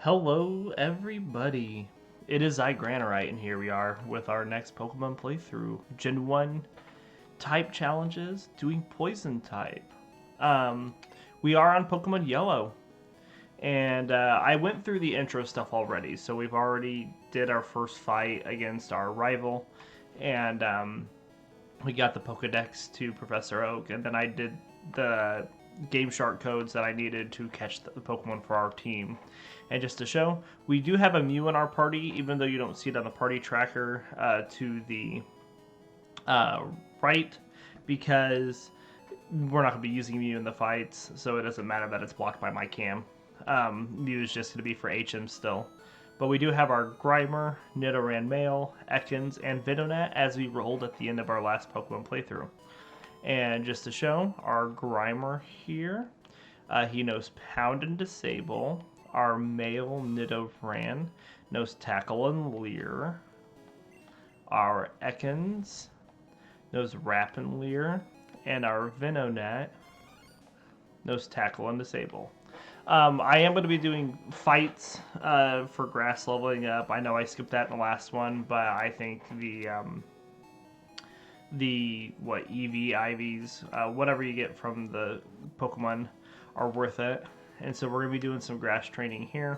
Hello, everybody. It is Granorite, and here we are with our next Pokemon playthrough. Gen 1 type challenges, doing Poison type. Um, we are on Pokemon Yellow, and I went through the intro stuff already, so we've already did our first fight against our rival, and we got the Pokedex to Professor Oak, and then I did the Game Shark codes that I needed to catch the Pokemon for our team. And just to show, we do have a Mew in our party, even though you don't see it on the party tracker to the right, because we're not going to be using Mew in the fights, so it doesn't matter that it's blocked by my cam. Mew is just going to be for HM still. But we do have our Grimer, Nidoran Male, Ekans, and Venonat as we rolled at the end of our last Pokemon playthrough. And just to show, our Grimer here, he knows Pound and Disable. Our male Nidoran knows Tackle and Leer. Our Ekans knows Wrap and Leer. And our Venonat knows Tackle and Disable. I am going to be doing fights for grass leveling up. I know I skipped that in the last one, but I think the EV, IVs, whatever you get from the Pokemon are worth it. And so we're going to be doing some grass training here.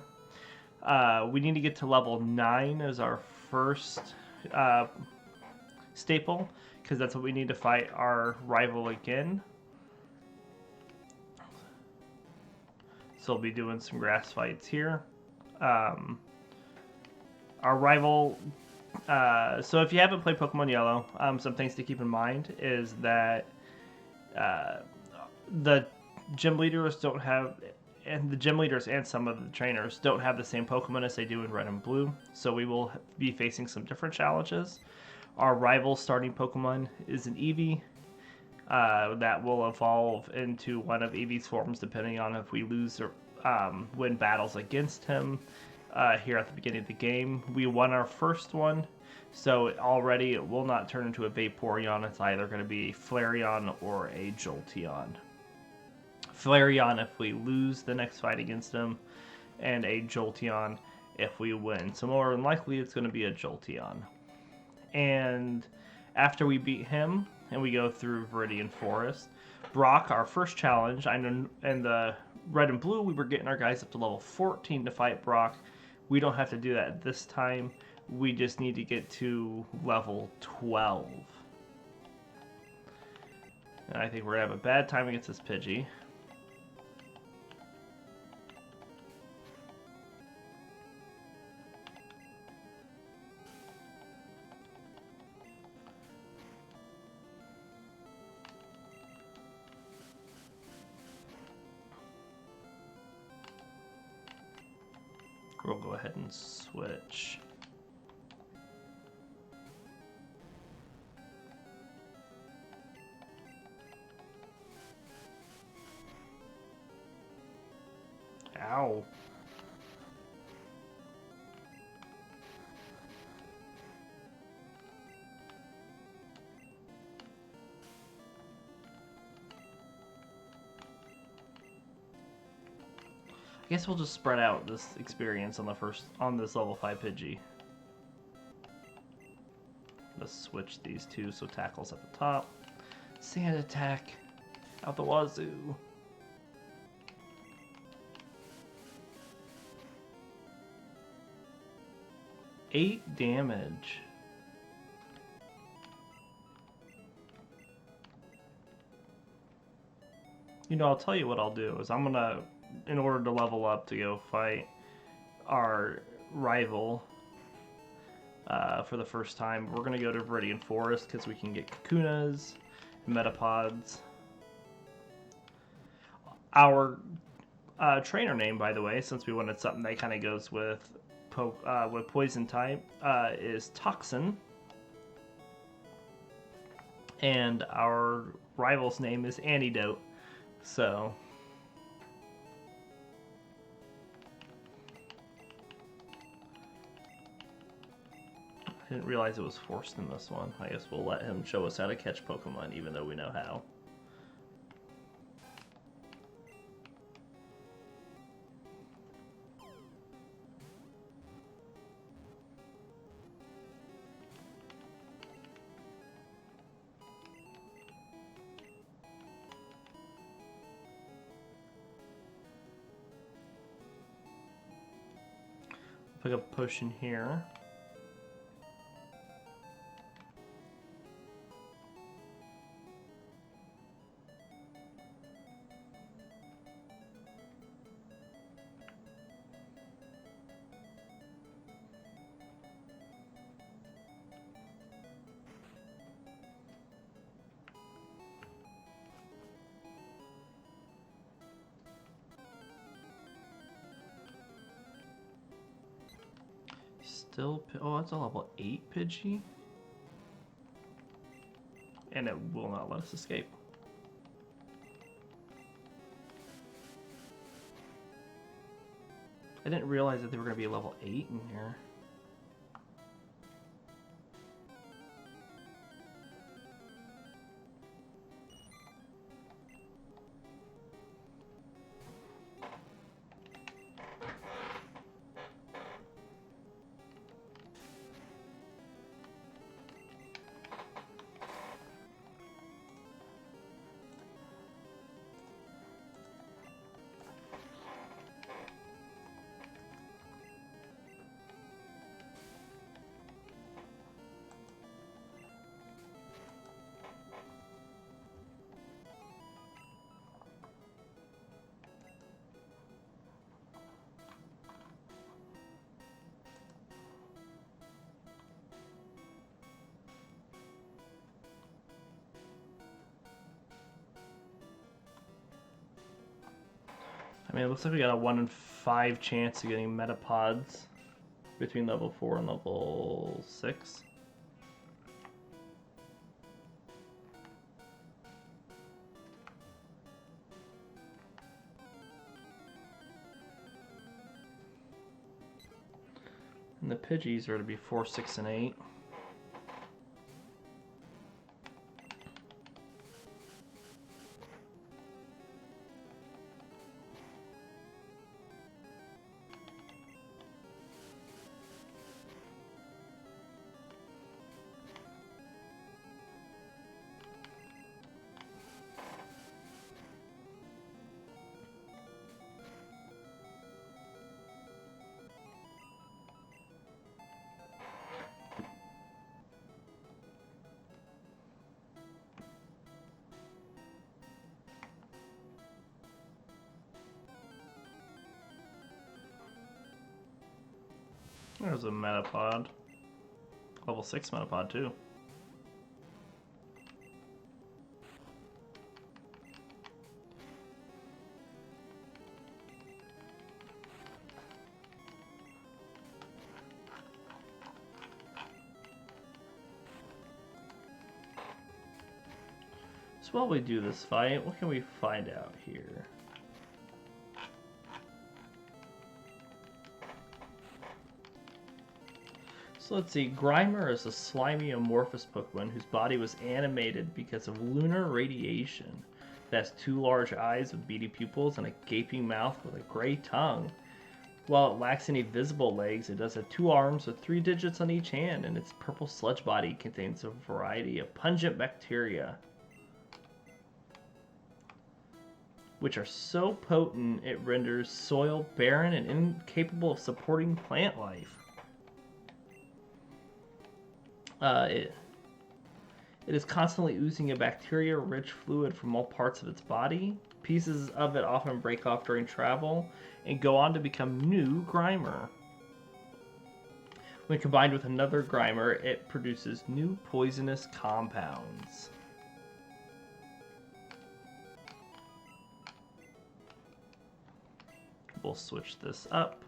We need to get to level 9 as our first staple, because that's what we need to fight our rival again. So we'll be doing some grass fights here. Our rival... so if you haven't played Pokemon Yellow, some things to keep in mind is that the gym leaders don't have... And the gym leaders and some of the trainers don't have the same Pokemon as they do in Red and Blue, so we will be facing some different challenges. Our rival starting Pokemon is an Eevee that will evolve into one of Eevee's forms depending on if we lose or win battles against him here at the beginning of the game. We won our first one, so already it will not turn into a Vaporeon. It's either going to be a Flareon or a Jolteon. Flareon if we lose the next fight against him, and a Jolteon if we win. So more than likely it's going to be a Jolteon. And after we beat him, and we go through Viridian Forest, Brock, our first challenge, I know in the Red and Blue we were getting our guys up to level 14 to fight Brock. We don't have to do that this time. We just need to get to level 12. And I think we're going to have a bad time against this Pidgey. We'll go ahead and switch. Ow. I guess we'll just spread out this experience on this level 5 Pidgey. Let's switch these two so Tackle's at the top. Sand attack out the wazoo. 8 damage. You know, I'll tell you what I'll do is I'm gonna, in order to level up to go fight our rival for the first time, we're going to go to Viridian Forest because we can get Kakunas and Metapods. Our trainer name, by the way, since we wanted something that kind of goes with Poison type, is Toxin. And our rival's name is Antidote. So... I didn't realize it was forced in this one. I guess we'll let him show us how to catch Pokemon, even though we know how. Pick up a potion here. Still, oh, it's a level 8 Pidgey. And it will not let us escape. I didn't realize that they were going to be level 8 in here. I mean, it looks like we got a 1 in 5 chance of getting Metapods between level 4 and level 6. And the Pidgeys are to be 4, 6, and 8. There's a Metapod. Level 6 Metapod, too. So while we do this fight, what can we find out here? So let's see, Grimer is a slimy amorphous Pokemon whose body was animated because of lunar radiation. It has 2 large eyes with beady pupils and a gaping mouth with a gray tongue. While it lacks any visible legs, it does have 2 arms with 3 digits on each hand, and its purple sludge body contains a variety of pungent bacteria, which are so potent it renders soil barren and incapable of supporting plant life. It is constantly oozing a bacteria-rich fluid from all parts of its body. Pieces of it often break off during travel and go on to become new Grimer. When combined with another Grimer, it produces new poisonous compounds. We'll switch this up.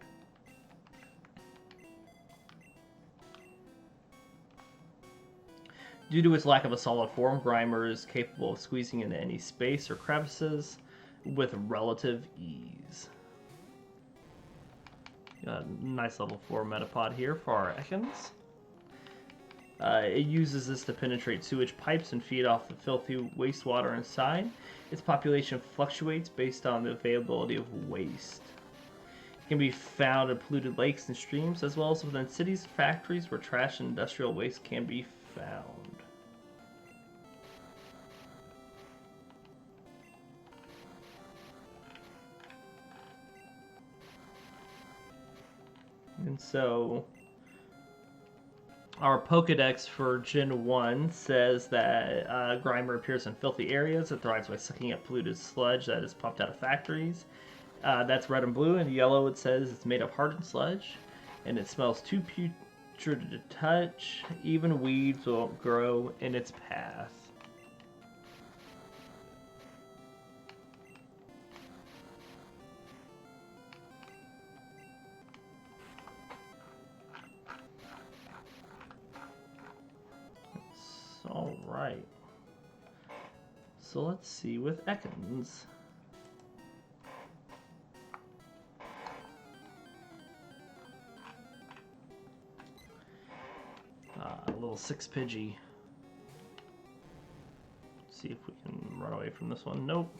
Due to its lack of a solid form, Grimer is capable of squeezing into any space or crevices with relative ease. Got a nice level 4 Metapod here for our Ekans. It uses this to penetrate sewage pipes and feed off the filthy wastewater inside. Its population fluctuates based on the availability of waste. It can be found in polluted lakes and streams, as well as within cities and factories where trash and industrial waste can be found. And so our Pokedex for Gen 1 says that Grimer appears in filthy areas. It thrives by sucking up polluted sludge that is pumped out of factories. That's red and blue. And yellow, it says it's made of hardened sludge. And it smells too putrid to touch. Even weeds won't grow in its path. Alright. So let's see with Ekans. A little 6-Pidgey. See if we can run away from this one. Nope.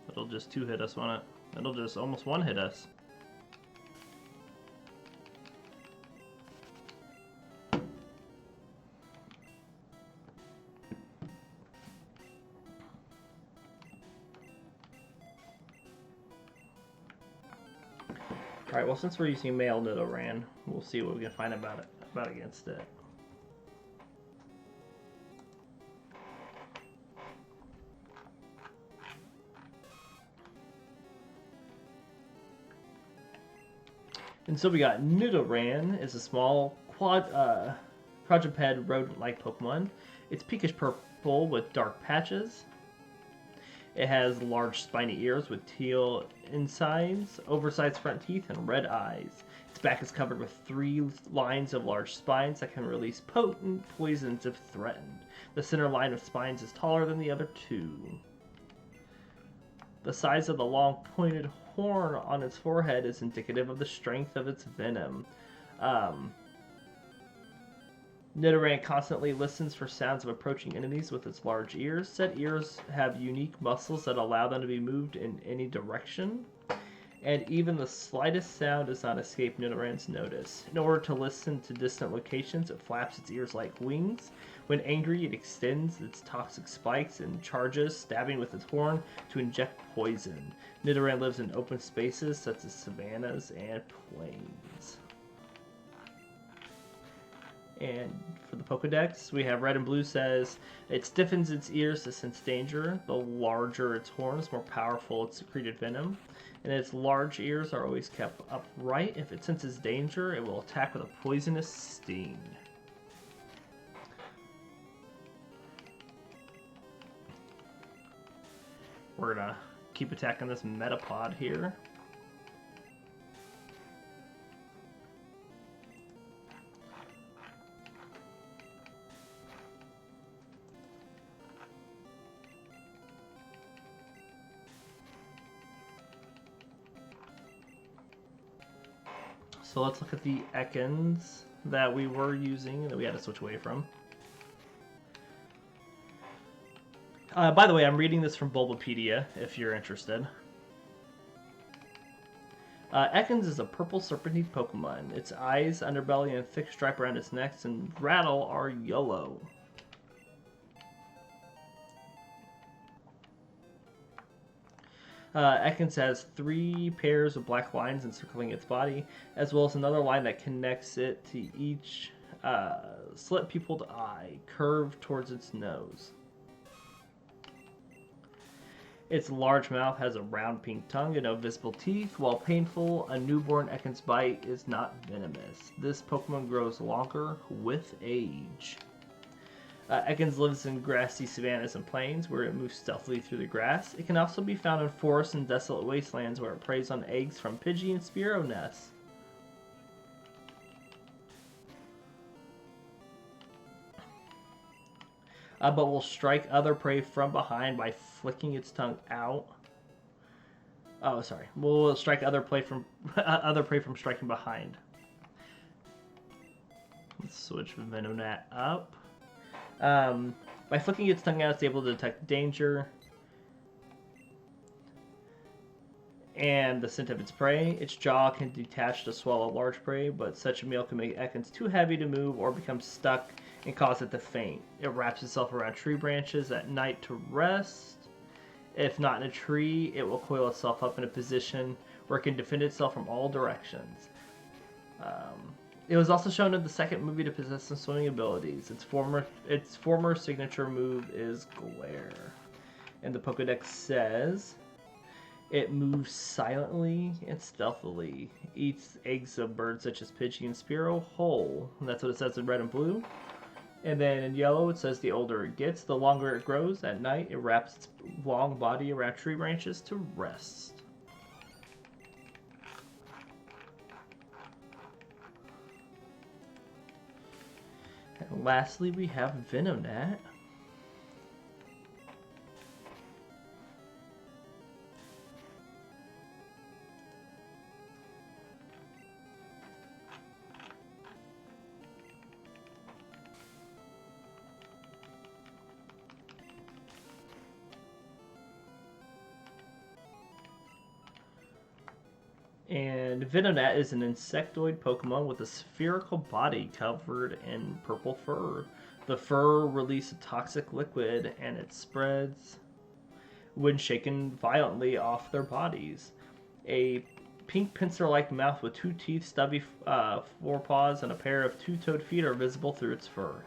It'll just 2-hit us, won't it? It'll just almost 1-hit us. Alright, well, since we're using male Nidoran, we'll see what we can find about against it. And so we got Nidoran is a small quadruped rodent-like Pokemon. It's pinkish purple with dark patches. It has large spiny ears with teal insides, oversized front teeth, and red eyes. Its back is covered with 3 lines of large spines that can release potent poisons if threatened. The center line of spines is taller than the other 2. The size of the long pointed horn on its forehead is indicative of the strength of its venom. Nidoran constantly listens for sounds of approaching enemies with its large ears. Said ears have unique muscles that allow them to be moved in any direction, and even the slightest sound does not escape Nidoran's notice. In order to listen to distant locations, it flaps its ears like wings. When angry, it extends its toxic spikes and charges, stabbing with its horn to inject poison. Nidoran lives in open spaces such as savannas and plains. And for the Pokedex, we have red and blue says it stiffens its ears to sense danger. The larger its horns, more powerful its secreted venom. And its large ears are always kept upright. If it senses danger, it will attack with a poisonous sting. We're gonna keep attacking this Metapod here. So let's look at the Ekans that we were using and that we had to switch away from. By the way, I'm reading this from Bulbapedia, if you're interested. Ekans is a purple serpentine Pokemon. Its eyes, underbelly, and thick stripe around its neck and rattle are yellow. Ekans has 3 pairs of black lines encircling its body, as well as another line that connects it to each slit-pupiled eye, curved towards its nose. Its large mouth has a round pink tongue and no visible teeth. While painful, a newborn Ekans bite is not venomous. This Pokemon grows longer with age. Ekans lives in grassy savannas and plains where it moves stealthily through the grass. It can also be found in forests and desolate wastelands where it preys on eggs from Pidgey and Spearow nests. But will strike other prey from behind by flicking its tongue out. Oh, sorry. Will strike other prey from striking behind. Let's switch Venonat up. By flicking its tongue out, it's able to detect danger and the scent of its prey. Its jaw can detach to swallow large prey, but such a meal can make Ekans too heavy to move or become stuck and cause it to faint. It wraps itself around tree branches at night to rest. If not in a tree, it will coil itself up in a position where it can defend itself from all directions. It was also shown in the second movie to possess some swimming abilities. Its former signature move is Glare. And the Pokedex says it moves silently and stealthily, eats eggs of birds such as Pidgey and Spearow whole. And that's what it says in red and blue. And then in yellow, it says the older it gets, the longer it grows. At night, it wraps its long body around tree branches to rest. And lastly, we have Venonat. And Venonat is an insectoid Pokemon with a spherical body covered in purple fur. The fur releases a toxic liquid and it spreads when shaken violently off their bodies. A pink pincer-like mouth with 2 teeth, stubby forepaws, and a pair of 2-toed feet are visible through its fur.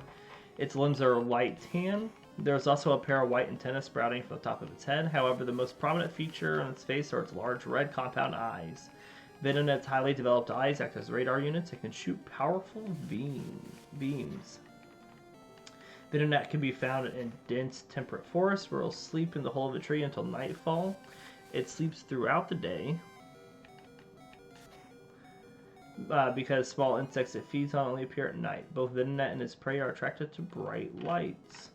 Its limbs are light tan. There's also a pair of white antennae sprouting from the top of its head. However, the most prominent feature on its face are its large red compound eyes. Venonat's highly developed eyes act as radar units and can shoot powerful beams. Venonat can be found in dense temperate forests where it will sleep in the hole of a tree until nightfall. It sleeps throughout the day because small insects it feeds on only appear at night. Both Venonat and its prey are attracted to bright lights.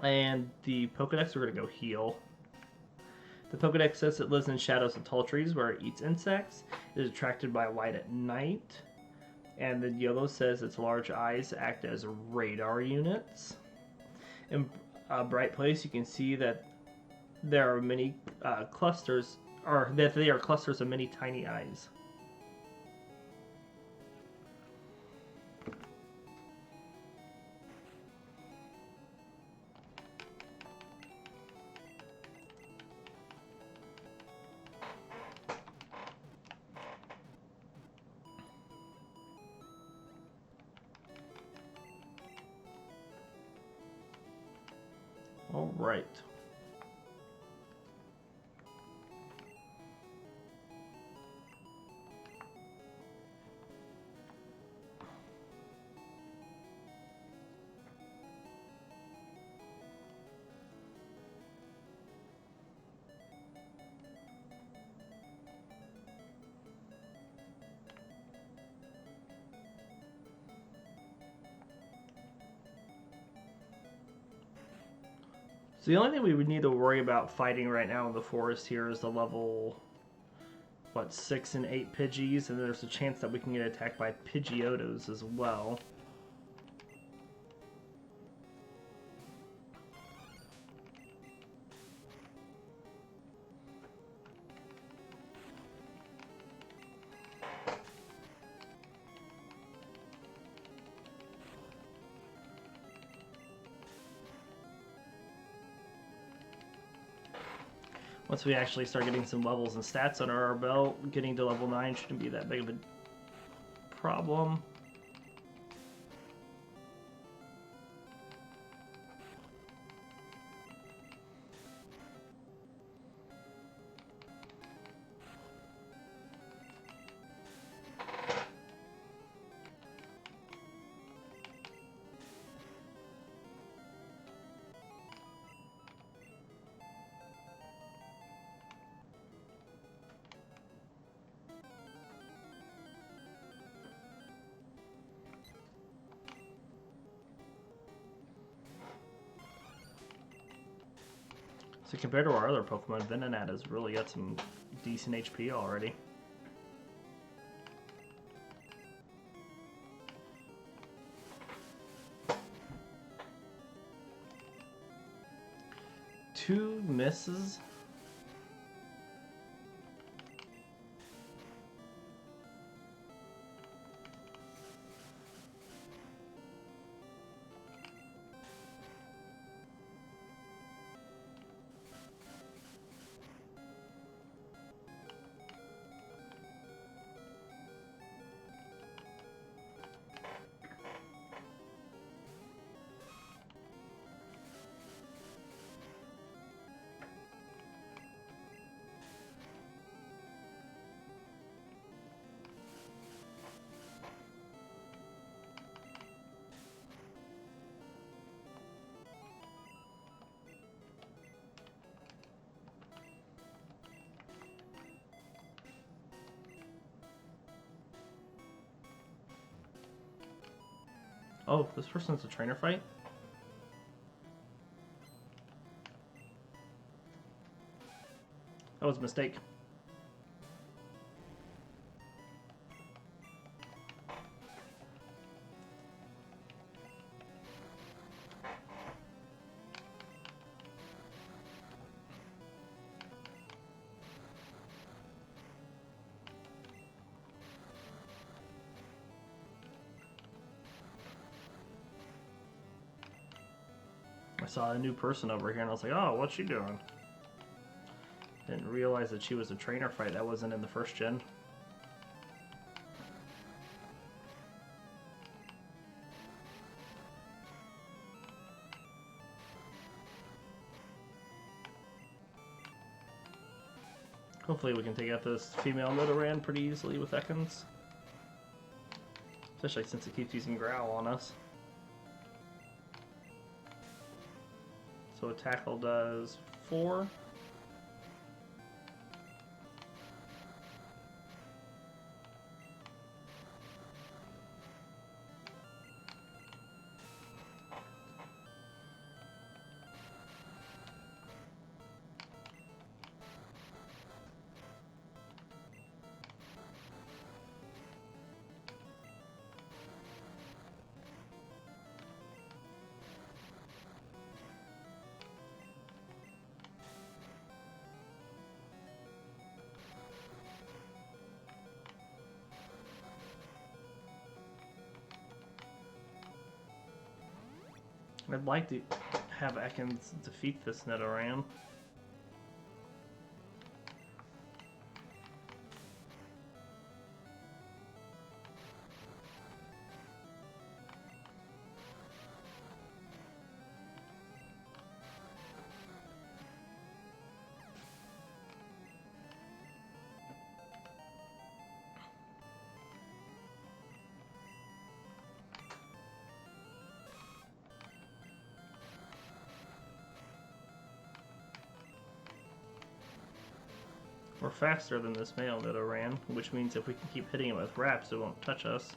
And the Pokedex, we're going to go heal. The Pokedex says it lives in shadows of tall trees where it eats insects. It is attracted by light at night. And the yellow says its large eyes act as radar units. In a bright place, you can see that there are many clusters, or that they are clusters of many tiny eyes. All right. So the only thing we would need to worry about fighting right now in the forest here is the level, 6 and 8 Pidgeys, and there's a chance that we can get attacked by Pidgeotos as well. Once we actually start getting some levels and stats under our belt, getting to level 9 shouldn't be that big of a problem. So compared to our other Pokemon, Venonat has really got some decent HP already. Two misses. Oh, this person's a trainer fight? That was a mistake. I saw a new person over here and I was like, oh, what's she doing? Didn't realize that she was a trainer fight. That wasn't in the first gen. Hopefully we can take out this female Nidoran pretty easily with Ekans. Especially since it keeps using Growl on us. So a tackle does 4. I'd like to have Ekans defeat this Nidoran. We're faster than this male Nidoran, which means if we can keep hitting it with wraps, it won't touch us.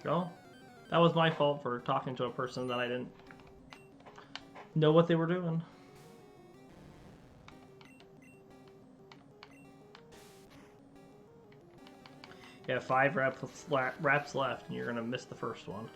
Well, that was my fault for talking to a person that I didn't know what they were doing. You have 5 wraps left, and you're going to miss the first one.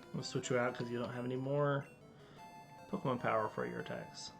I'm going to switch you out because you don't have any more Pokemon power for your attacks.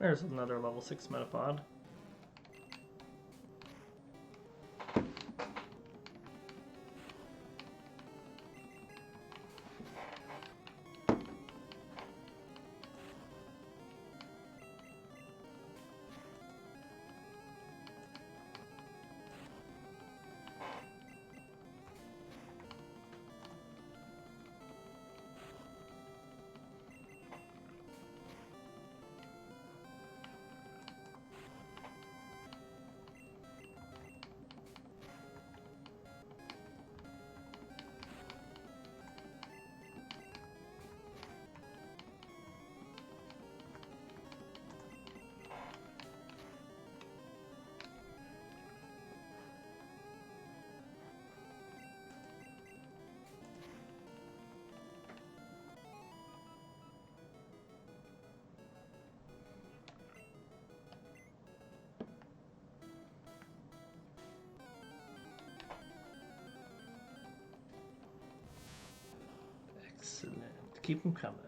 There's another level 6 Metapod. Excellent. Keep them coming.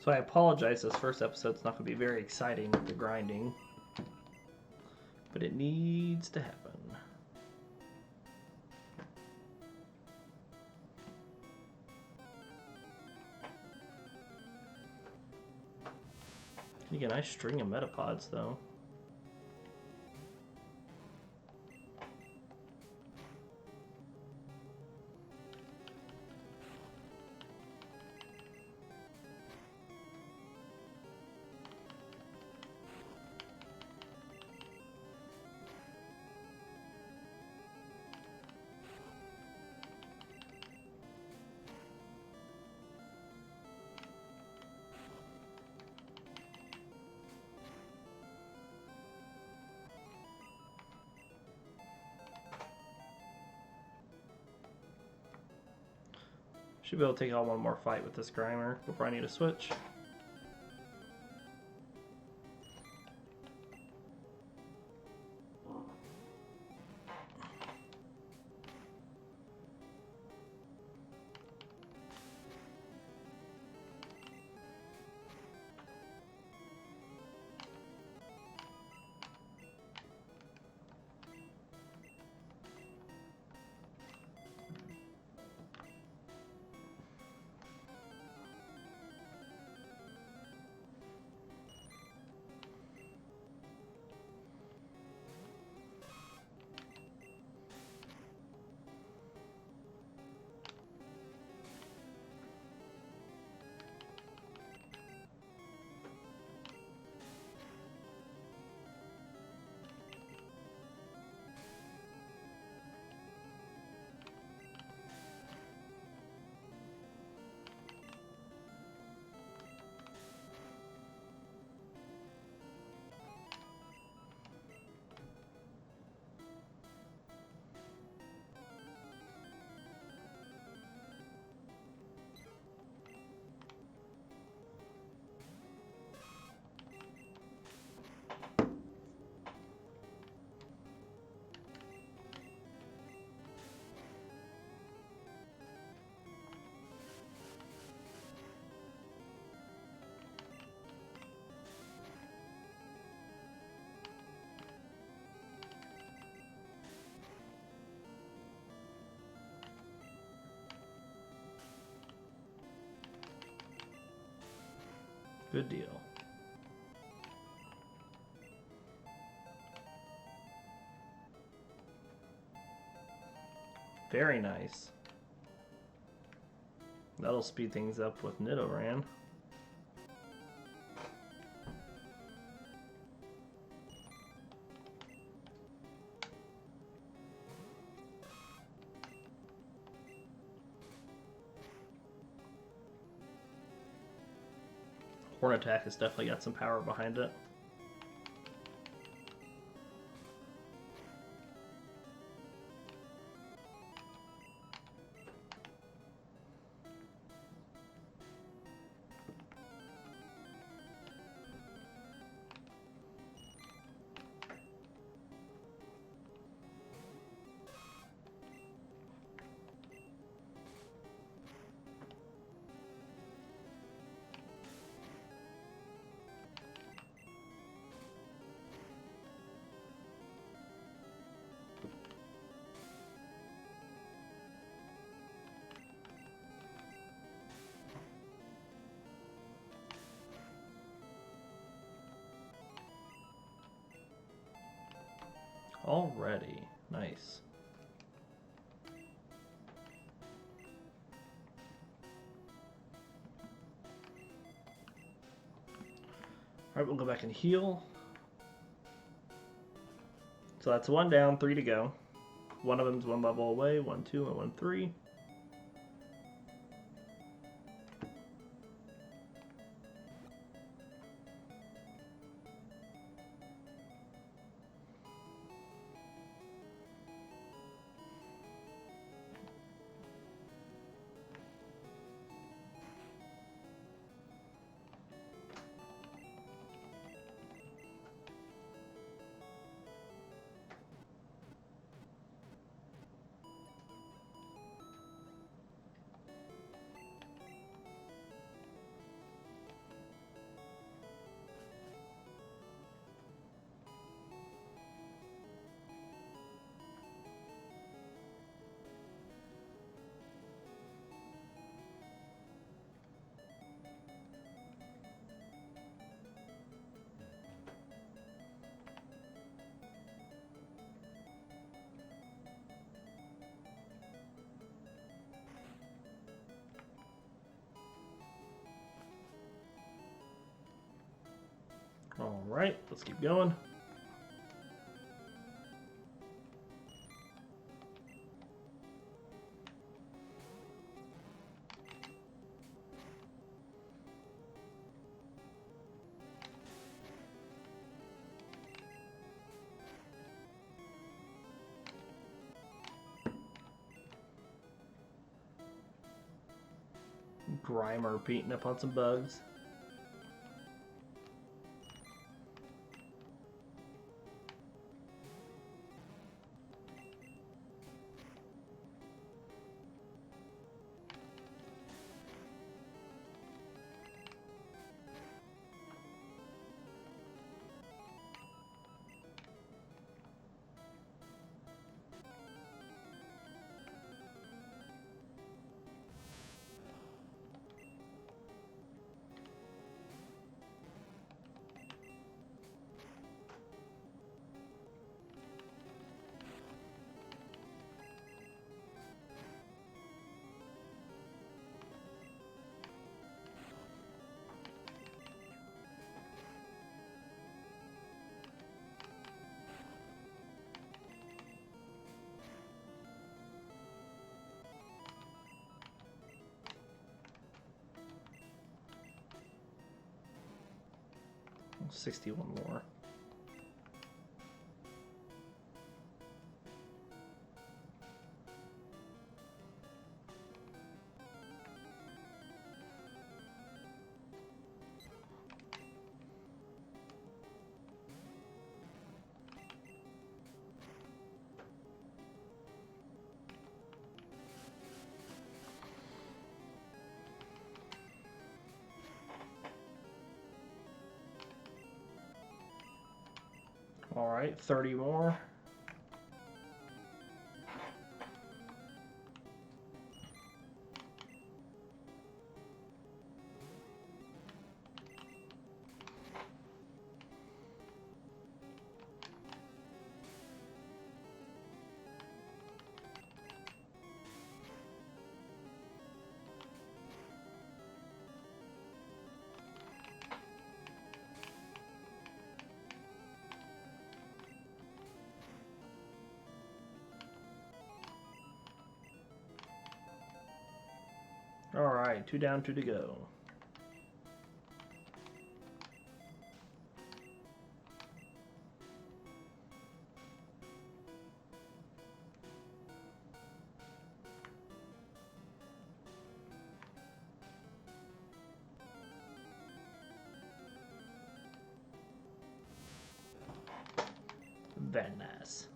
So I apologize, this first episode's not going to be very exciting with the grinding, but it needs to happen. You get a nice string of metapods, though. Should be able to take on one more fight with this grimer before I need to switch. Good deal. Very nice. That'll speed things up with Nidoran. Horn Attack has definitely got some power behind it. Already. Nice. Alright, we'll go back and heal. So that's 1 down, 3 to go. One of them's 1 level away, 1, 2, and 1, 3. Alright, let's keep going. Grimer beating up on some bugs. Oh, 61 more. All right, 30 more. Alright, 2 down, 2 to go. Very nice.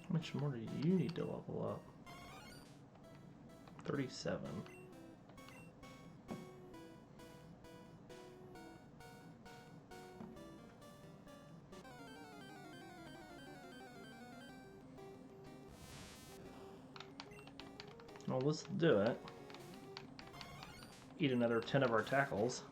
How much more do you need to level up? 37. Well, let's do it. Eat another 10 of our tackles.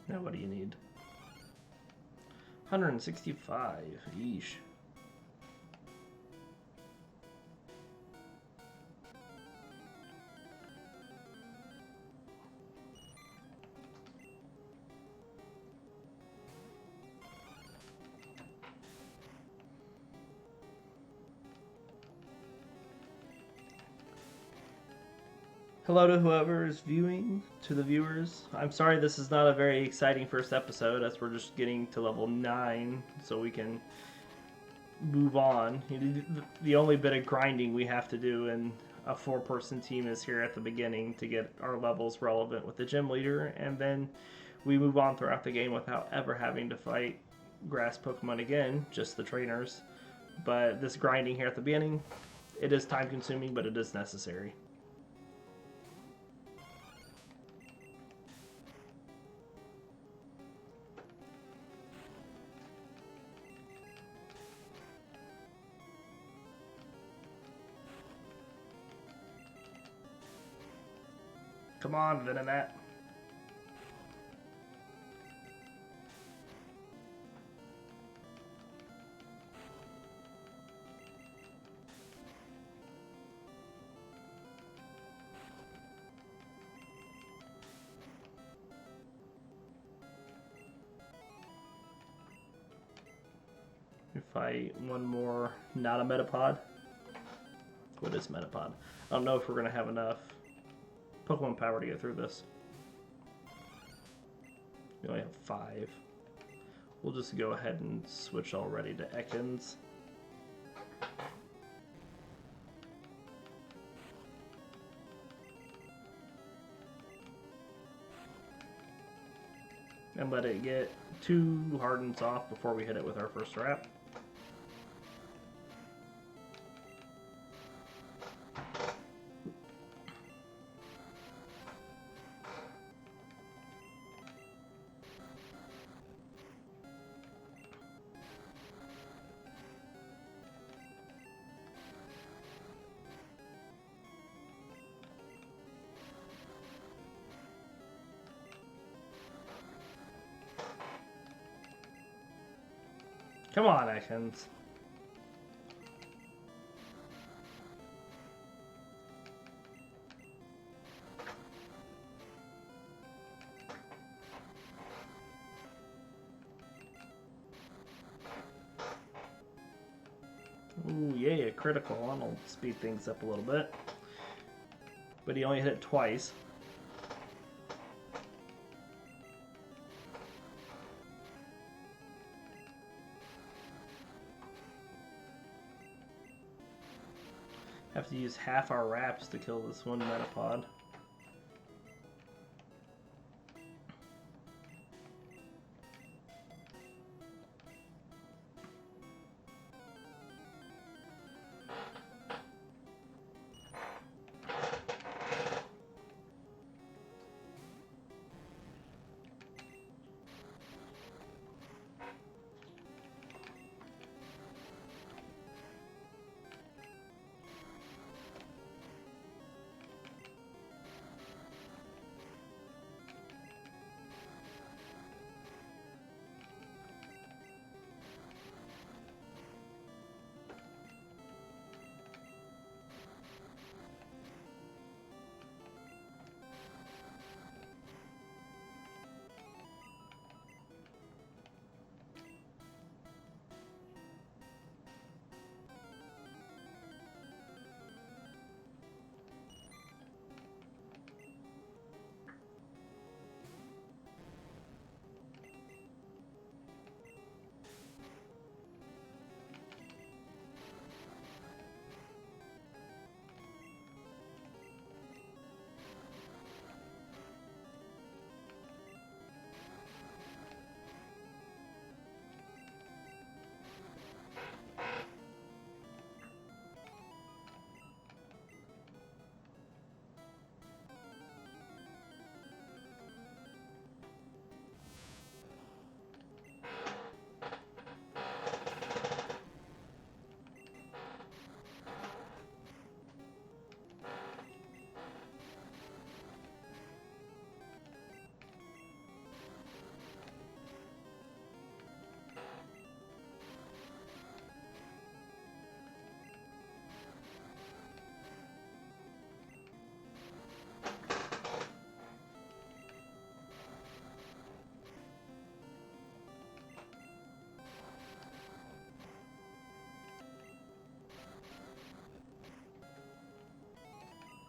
Now what do you need? 165. Yeesh. Hello to whoever is viewing, to the viewers. I'm sorry this is not a very exciting first episode as we're just getting to level 9 so we can move on. The only bit of grinding we have to do in a 4-person team is here at the beginning to get our levels relevant with the gym leader, and then we move on throughout the game without ever having to fight grass Pokemon again, just the trainers. But this grinding here at the beginning, it is time consuming, but it is necessary. Come on, Venonat. Fight one more, not a Metapod. What is Metapod? I don't know if we're going to have enough Pokemon power to get through this. We only have 5. We'll just go ahead and switch already to Ekans. And let it get 2 hardens off before we hit it with our first wrap. Come on, Ekans. Ooh, yay, a critical. That'll speed things up a little bit. But he only hit it twice. Have to use half our wraps to kill this one Metapod.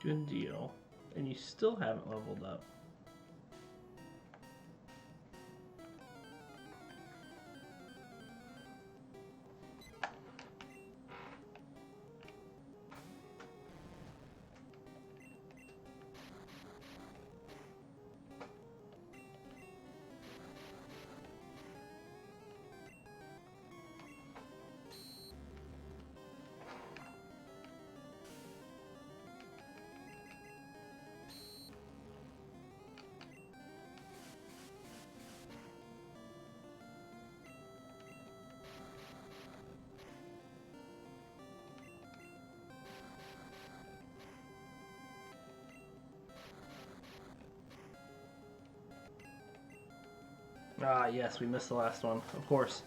Good deal. And you still haven't leveled up. Ah, yes, we missed the last one, of course.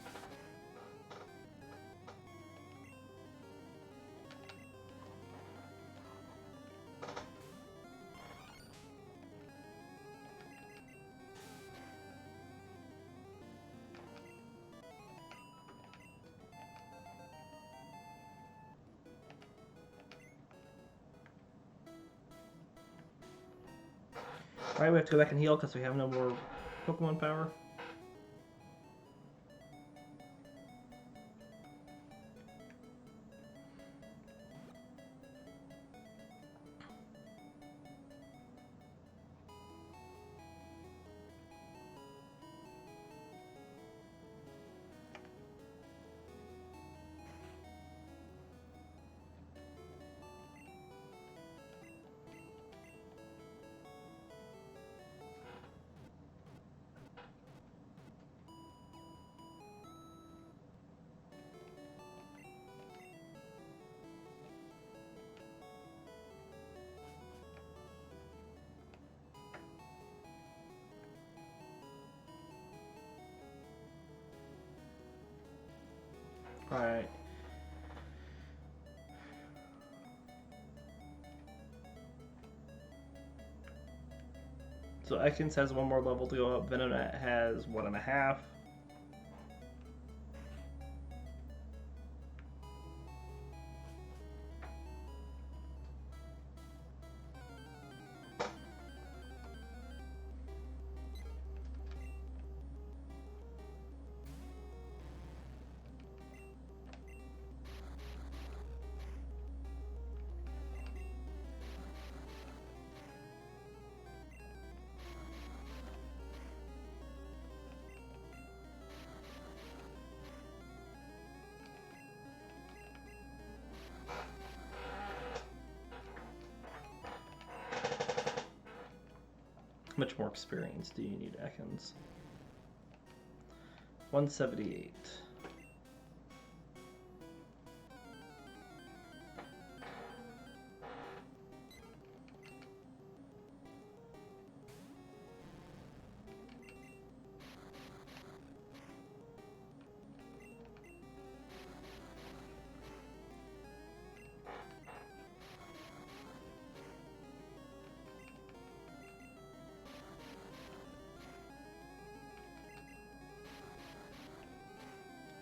Alright, we have to go back and heal because we have no more Pokemon power. Alright. So Ekans has one more level to go up. Venonat has 1.5. How much more experience do you need, Ekans? 178.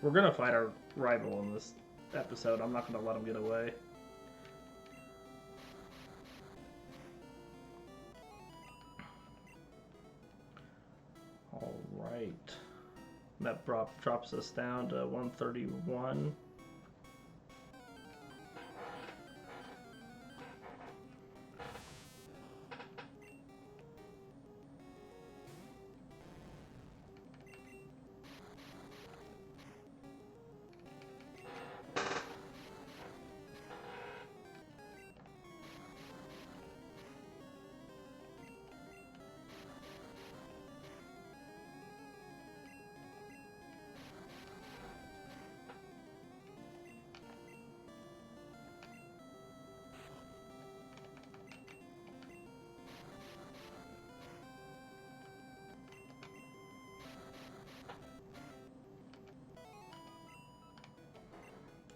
We're gonna fight our rival in this episode. I'm not gonna let him get away. All right. That drops us down to 131.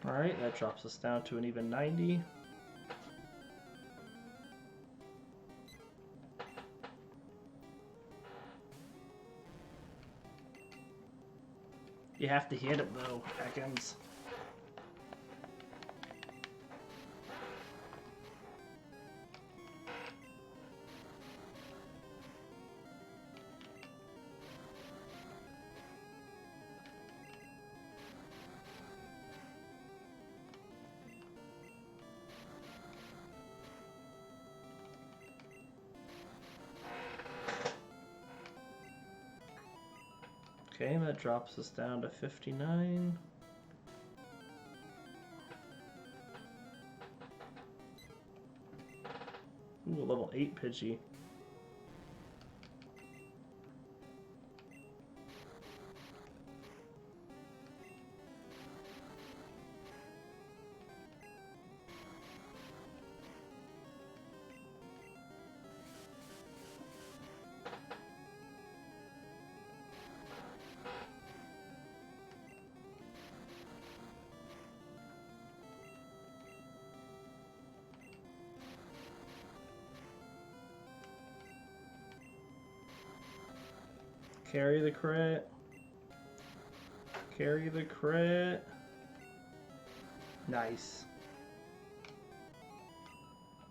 Alright, that drops us down to an even 90. You have to hit it though, Ekans. Okay, that drops us down to 59. Ooh, a level 8 Pidgey. Carry the crit. Carry the crit. Nice.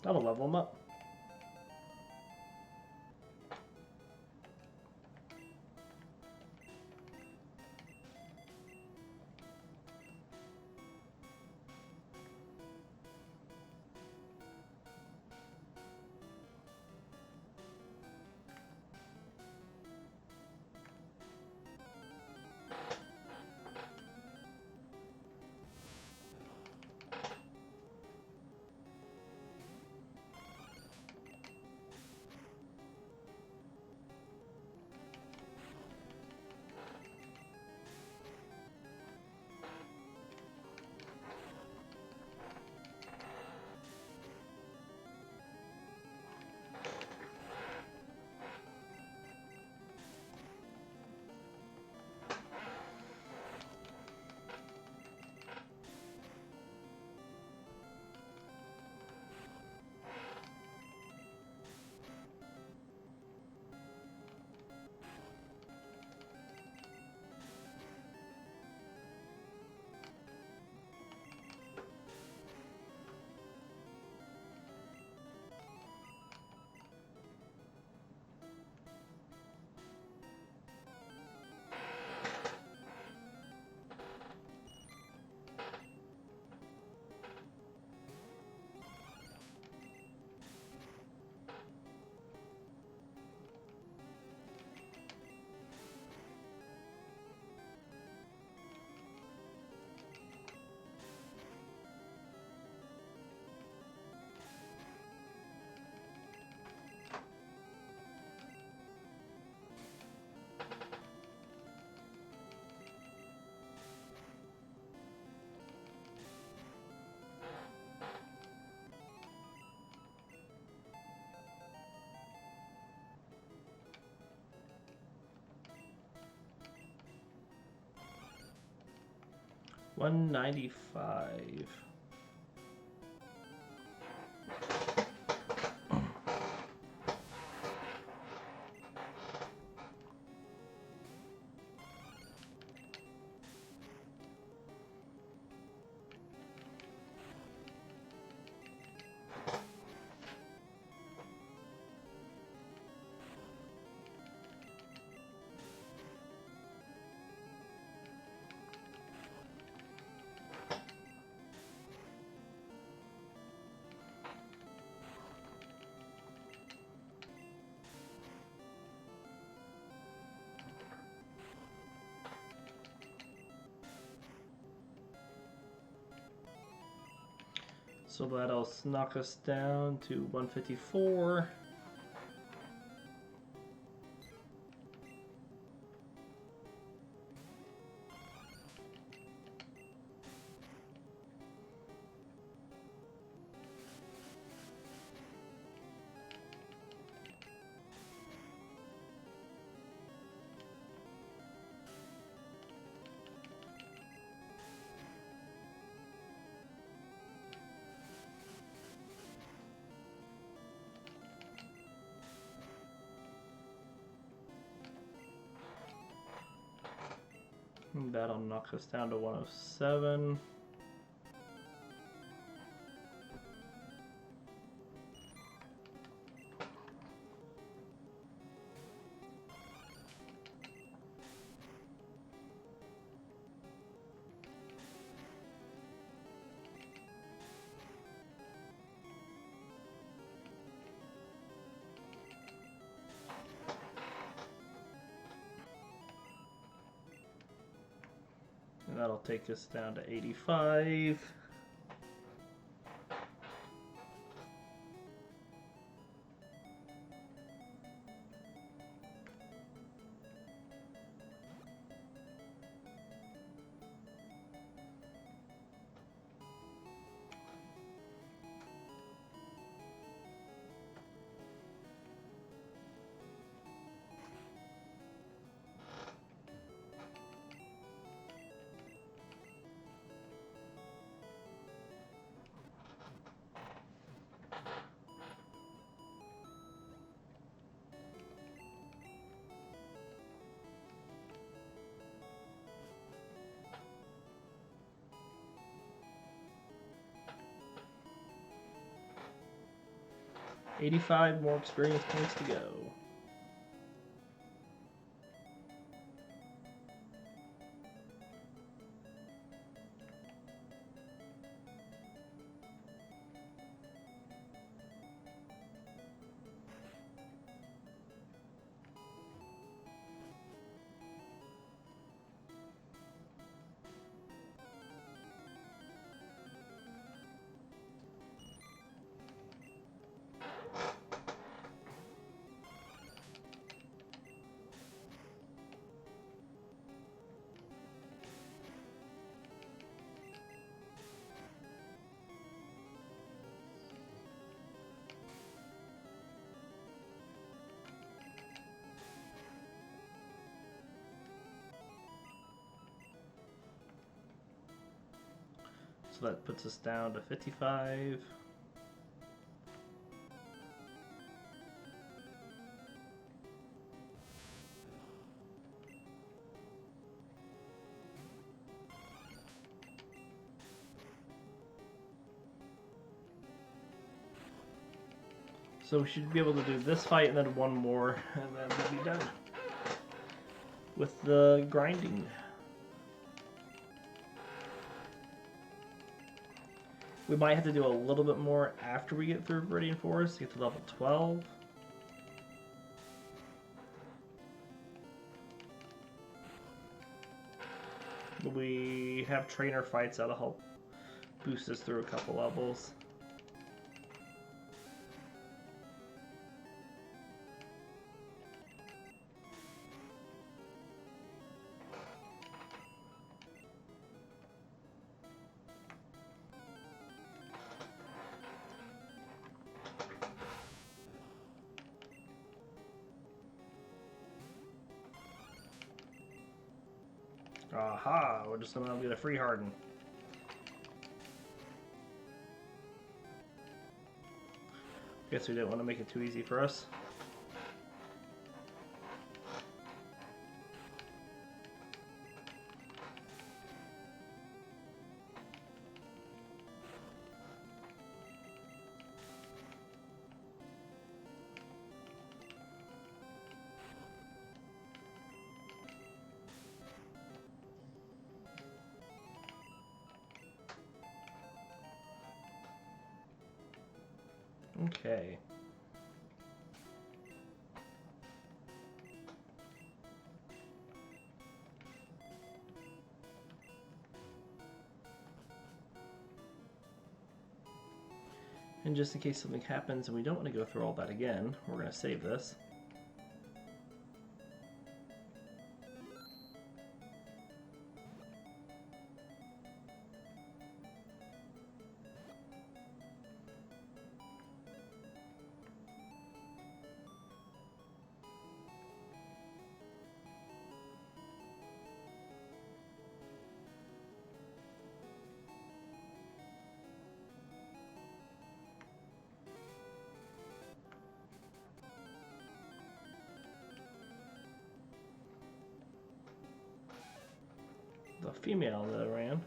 That'll level him up. 195. So that'll knock us down to 154. That'll knock us down to 107. And that'll take us down to 85. $85 more experience points to go. So that puts us down to 55. So we should be able to do this fight and then one more, and then we'll be done with the grinding. We might have to do a little bit more after we get through Viridian Forest to get to level 12. We have trainer fights that'll help boost us through a couple levels. Aha! We're just gonna get a free harden. Guess we didn't want to make it too easy for us. Okay. And just in case something happens and we don't want to go through all that again, we're going to save this. The female that ran.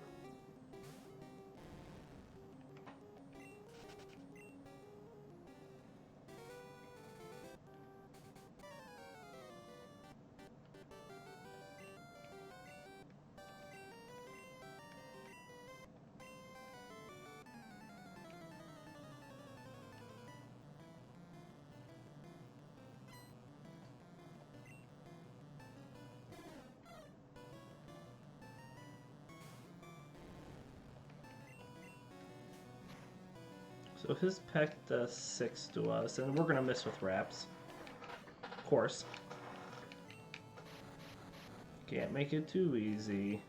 So his peck does 6 to us, and we're gonna miss with wraps. Of course. Can't make it too easy.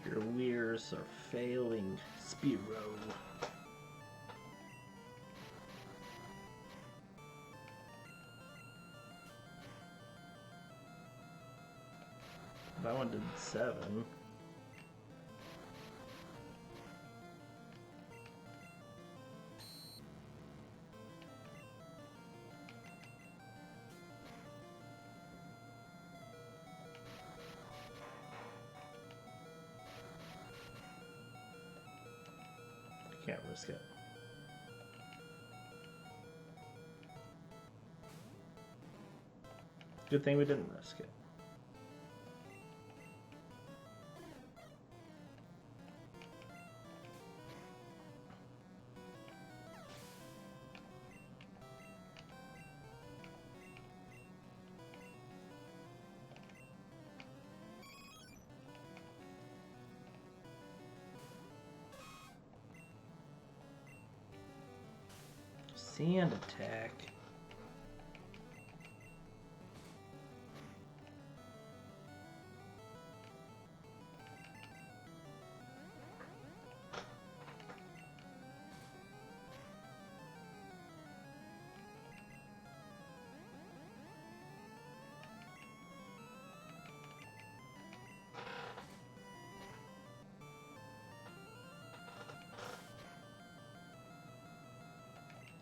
Your weirs are failing, Spiro. That one did 7. Can't risk it. Good thing we didn't risk it. Sand attack.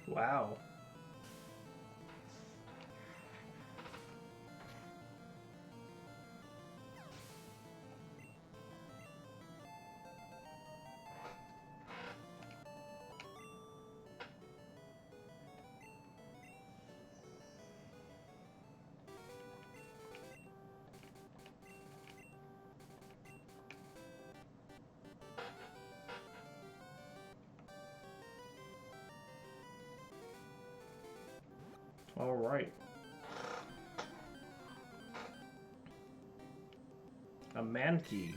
Wow. All right. A Mankey.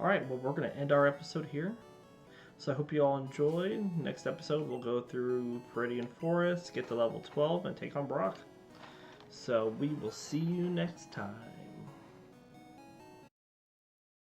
Alright, well, we're going to end our episode here. So I hope you all enjoyed. Next episode, we'll go through Peridian Forest, get to level 12, and take on Brock. So we will see you next time.